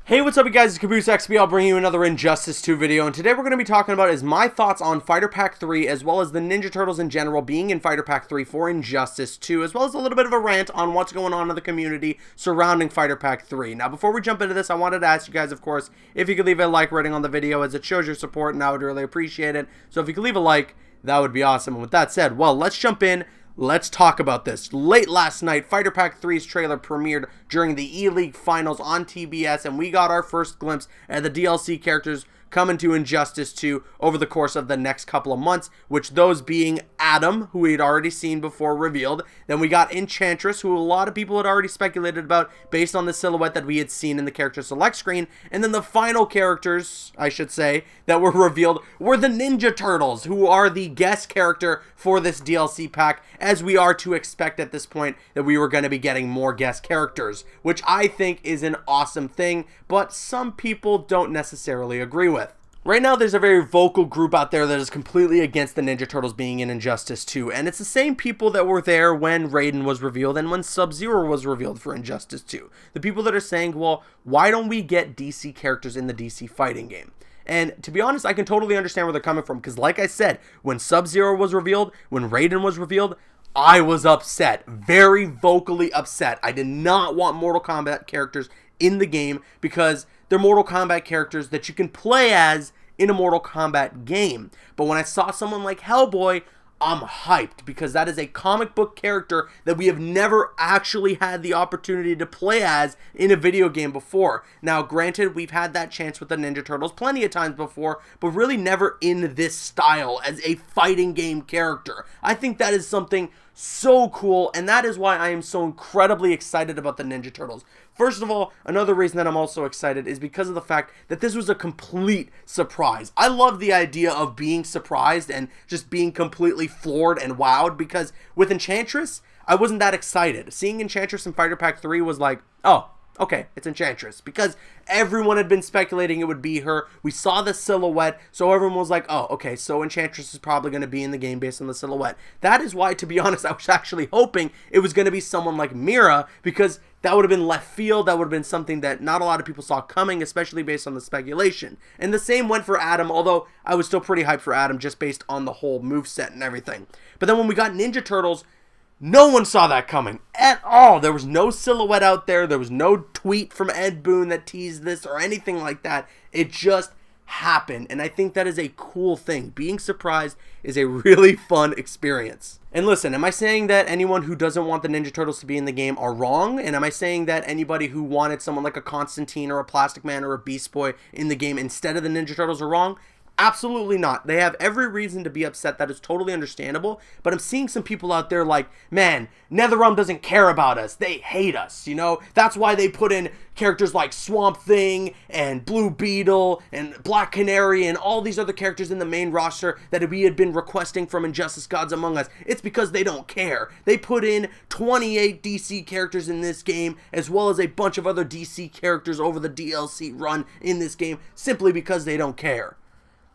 Hey, what's up you guys, it's Caboose XP. I'll bring you another Injustice 2 video, and today we're going to be talking about is my thoughts on Fighter Pack 3, as well as the Ninja Turtles in general being in Fighter Pack 3 for Injustice 2, as well as a little bit of a rant on what's going on in the community surrounding Fighter Pack 3. Now, before we jump into this, I wanted to ask you guys, of course, if you could leave a like rating on the video, as it shows your support, and I would really appreciate it. So if you could leave a like, that would be awesome. And with that said, well, let's jump in. Let's talk about this. Late last night, Fighter Pack 3's trailer premiered during the E-League Finals on TBS, and we got our first glimpse at the DLC characters coming to Injustice 2 over the course of the next couple of months, which those being Adam, who we had already seen before revealed. Then we got Enchantress, who a lot of people had already speculated about based on the silhouette that we had seen in the character select screen. And then the final characters, I should say, that were revealed were the Ninja Turtles, who are the guest character for this DLC pack, as we are to expect at this point that we were going to be getting more guest characters, which I think is an awesome thing, but some people don't necessarily agree with. Right now, there's a very vocal group out there that is completely against the Ninja Turtles being in Injustice 2, and it's the same people that were there when Raiden was revealed and when Sub-Zero was revealed for Injustice 2. The people that are saying, well, why don't we get DC characters in the DC fighting game? And to be honest, I can totally understand where they're coming from, because like I said, when Sub-Zero was revealed, when Raiden was revealed, I was upset, very vocally upset. I did not want Mortal Kombat characters in the game because they're Mortal Kombat characters that you can play as in a Mortal Kombat game. But when I saw someone like Hellboy, I'm hyped, because that is a comic book character that we have never actually had the opportunity to play as in a video game before. Now, granted, we've had that chance with the Ninja Turtles plenty of times before, but really never in this style as a fighting game character. I think that is something so cool, and that is why I am so incredibly excited about the Ninja Turtles. First of all, another reason that I'm also excited is because of the fact that this was a complete surprise. I love the idea of being surprised and just being completely floored and wowed, because with Enchantress, I wasn't that excited. Seeing Enchantress in Fighter Pack 3 was like, oh, okay, it's Enchantress, because everyone had been speculating it would be her. We saw the silhouette, so everyone was like, oh, okay, so Enchantress is probably going to be in the game based on the silhouette. That is why, to be honest, I was actually hoping it was going to be someone like Mira, because that would have been left field. That would have been something that not a lot of people saw coming, especially based on the speculation. And the same went for Adam, although I was still pretty hyped for Adam just based on the whole moveset and everything. But then when we got Ninja Turtles, no one saw that coming at all. There was no silhouette out there. There was no tweet from Ed Boon that teased this or anything like that. It just happened, and I think that is a cool thing. Being surprised is a really fun experience. And listen, am I saying that anyone who doesn't want the Ninja Turtles to be in the game are wrong? And am I saying that anybody who wanted someone like a Constantine or a Plastic Man or a Beast Boy in the game instead of the Ninja Turtles are wrong? Absolutely not. They have every reason to be upset. That is totally understandable. But I'm seeing some people out there like, man, NetherRealm doesn't care about us. They hate us, you know? That's why they put in characters like Swamp Thing and Blue Beetle and Black Canary and all these other characters in the main roster that we had been requesting from Injustice Gods Among Us. It's because they don't care. They put in 28 DC characters in this game, as well as a bunch of other DC characters over the DLC run in this game, simply because they don't care.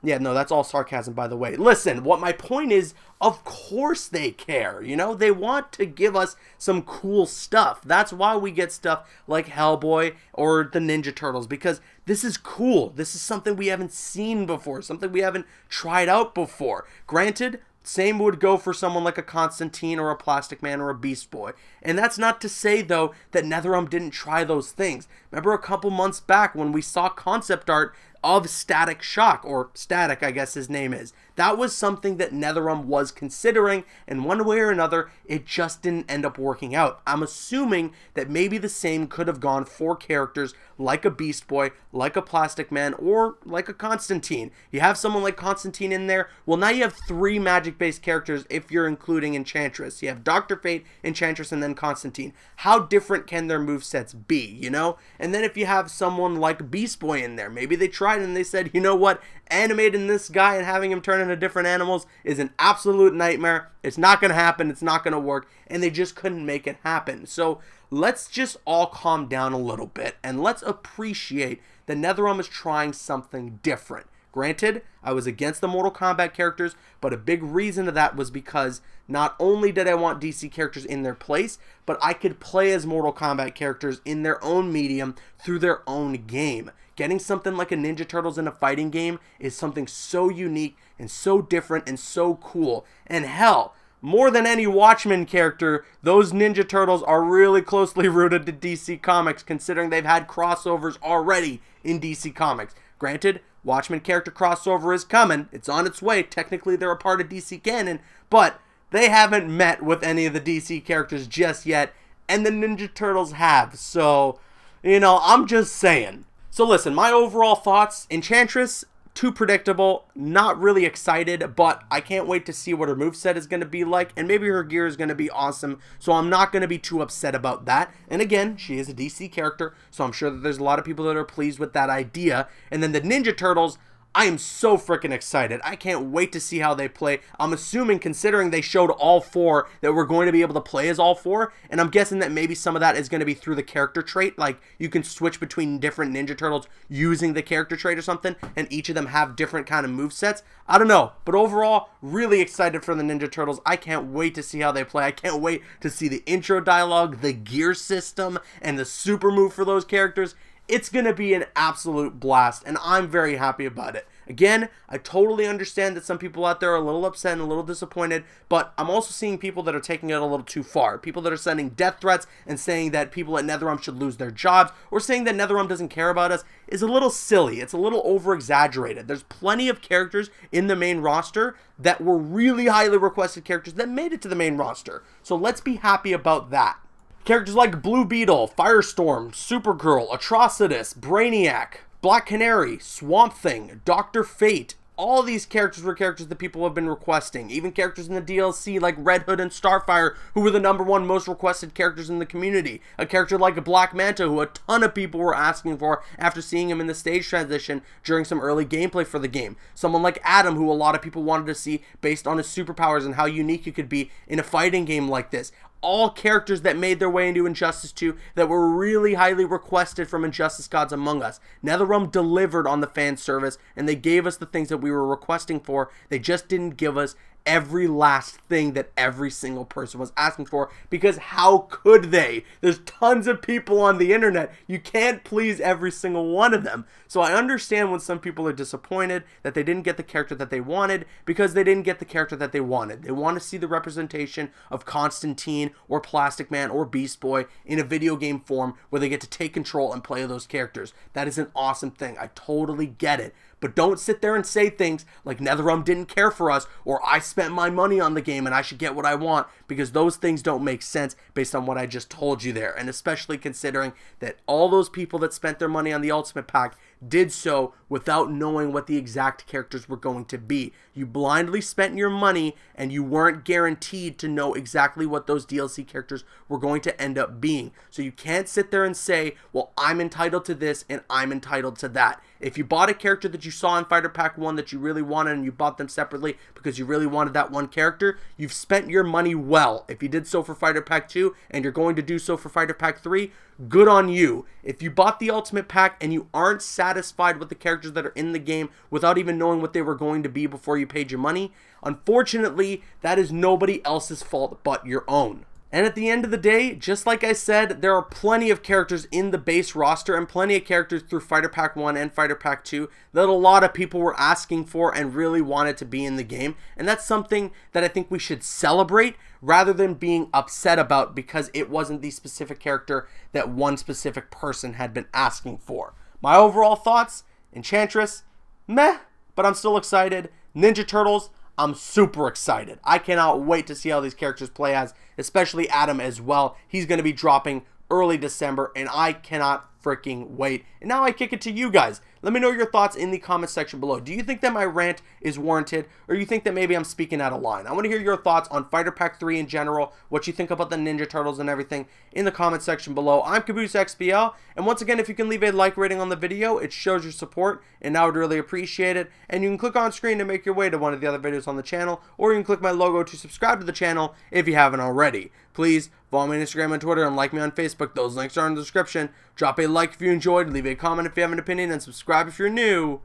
Yeah, no, that's all sarcasm, by the way. Listen, what my point is, of course they care, you know? They want to give us some cool stuff. That's why we get stuff like Hellboy or the Ninja Turtles, because this is cool. This is something we haven't seen before, something we haven't tried out before. Granted, same would go for someone like a Constantine or a Plastic Man or a Beast Boy. And that's not to say, though, that NetherRealm didn't try those things. Remember a couple months back when we saw concept art of Static Shock, or Static, I guess his name is. That was something that NetherRealm was considering, and one way or another, it just didn't end up working out. I'm assuming that maybe the same could have gone for characters like a Beast Boy, like a Plastic Man, or like a Constantine. You have someone like Constantine in there, well, now you have 3 magic-based characters if you're including Enchantress. You have Dr. Fate, Enchantress, and then Constantine. How different can their movesets be, you know? And then if you have someone like Beast Boy in there, maybe they tried and they said, you know what, animating this guy and having him turn into different animals is an absolute nightmare. It's not going to happen. It's not going to work. And they just couldn't make it happen. So let's just all calm down a little bit and let's appreciate that NetherRealm is trying something different. Granted, I was against the Mortal Kombat characters, but a big reason of that was because not only did I want DC characters in their place, but I could play as Mortal Kombat characters in their own medium through their own game. Getting something like a Ninja Turtles in a fighting game is something so unique and so different and so cool. And hell, more than any Watchmen character, those Ninja Turtles are really closely rooted to DC Comics, considering they've had crossovers already in DC Comics. Granted, Watchmen character crossover is coming. It's on its way. Technically, they're a part of DC canon, but they haven't met with any of the DC characters just yet, and the Ninja Turtles have. So, you know, I'm just saying. So listen, my overall thoughts, Enchantress, too predictable, not really excited, but I can't wait to see what her moveset is going to be like, and maybe her gear is going to be awesome, so I'm not going to be too upset about that. And again, she is a DC character, so I'm sure that there's a lot of people that are pleased with that idea. And then the Ninja Turtles, I am so freaking excited. I can't wait to see how they play. I'm assuming, considering they showed all four, that we're going to be able to play as all four, and I'm guessing that maybe some of that is going to be through the character trait, like you can switch between different Ninja Turtles using the character trait or something, and each of them have different kind of movesets. I don't know, but overall, really excited for the Ninja Turtles. I can't wait to see how they play. I can't wait to see the intro dialogue, the gear system, and the super move for those characters. It's going to be an absolute blast, and I'm very happy about it. Again, I totally understand that some people out there are a little upset and a little disappointed, but I'm also seeing people that are taking it a little too far. People that are sending death threats and saying that people at NetherRealm should lose their jobs, or saying that NetherRealm doesn't care about us, is a little silly. It's a little over-exaggerated. There's plenty of characters in the main roster that were really highly requested characters that made it to the main roster. So let's be happy about that. Characters like Blue Beetle, Firestorm, Supergirl, Atrocitus, Brainiac, Black Canary, Swamp Thing, Dr. Fate, all these characters were characters that people have been requesting. Even characters in the DLC like Red Hood and Starfire, who were the #1 most requested characters in the community. A character like Black Manta, who a ton of people were asking for after seeing him in the stage transition during some early gameplay for the game. Someone like Adam, who a lot of people wanted to see based on his superpowers and how unique he could be in a fighting game like this. All characters that made their way into Injustice 2 that were really highly requested from Injustice Gods Among Us. NetherRealm delivered on the fan service, and they gave us the things that we were requesting for. They just didn't give us every last thing that every single person was asking for, because how could they? There's tons of people on the internet. You can't please every single one of them. So I understand when some people are disappointed that they didn't get the character that they wanted, because they didn't get the character that they wanted. They want to see the representation of Constantine or Plastic Man or Beast Boy in a video game form where they get to take control and play those characters. That is an awesome thing. I totally get it. But don't sit there and say things like NetherRealm didn't care for us, or I spent my money on the game and I should get what I want, because those things don't make sense based on what I just told you there. And especially considering that all those people that spent their money on the Ultimate Pack did so without knowing what the exact characters were going to be. You blindly spent your money and you weren't guaranteed to know exactly what those DLC characters were going to end up being. So you can't sit there and say, well, I'm entitled to this and I'm entitled to that. If you bought a character that you saw in Fighter Pack 1 that you really wanted, and you bought them separately because you really wanted that one character, you've spent your money well. If you did so for Fighter Pack 2 and you're going to do so for Fighter Pack 3, good on you. If you bought the Ultimate Pack and you aren't satisfied with the characters that are in the game without even knowing what they were going to be before you paid your money, unfortunately, that is nobody else's fault but your own. And at the end of the day, just like I said, there are plenty of characters in the base roster and plenty of characters through Fighter Pack 1 and Fighter Pack 2 that a lot of people were asking for and really wanted to be in the game. And that's something that I think we should celebrate rather than being upset about because it wasn't the specific character that one specific person had been asking for. My overall thoughts, Enchantress, meh, but I'm still excited. Ninja Turtles, I'm super excited. I cannot wait to see how these characters play as, especially Adam as well. He's going to be dropping early December, and I cannot freaking wait. And now I kick it to you guys. Let me know your thoughts in the comment section below. Do you think that my rant is warranted, or you think that maybe I'm speaking out of line? I want to hear your thoughts on Fighter Pack 3 in general, what you think about the Ninja Turtles and everything in the comment section below. I'm Caboose XBL, and once again, if you can leave a like rating on the video, it shows your support, and I would really appreciate it. And you can click on screen to make your way to one of the other videos on the channel, or you can click my logo to subscribe to the channel if you haven't already. Please follow me on Instagram and Twitter, and like me on Facebook. Those links are in the description. Drop a like if you enjoyed, leave a comment if you have an opinion, and subscribe if you're new.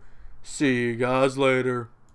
See you guys later.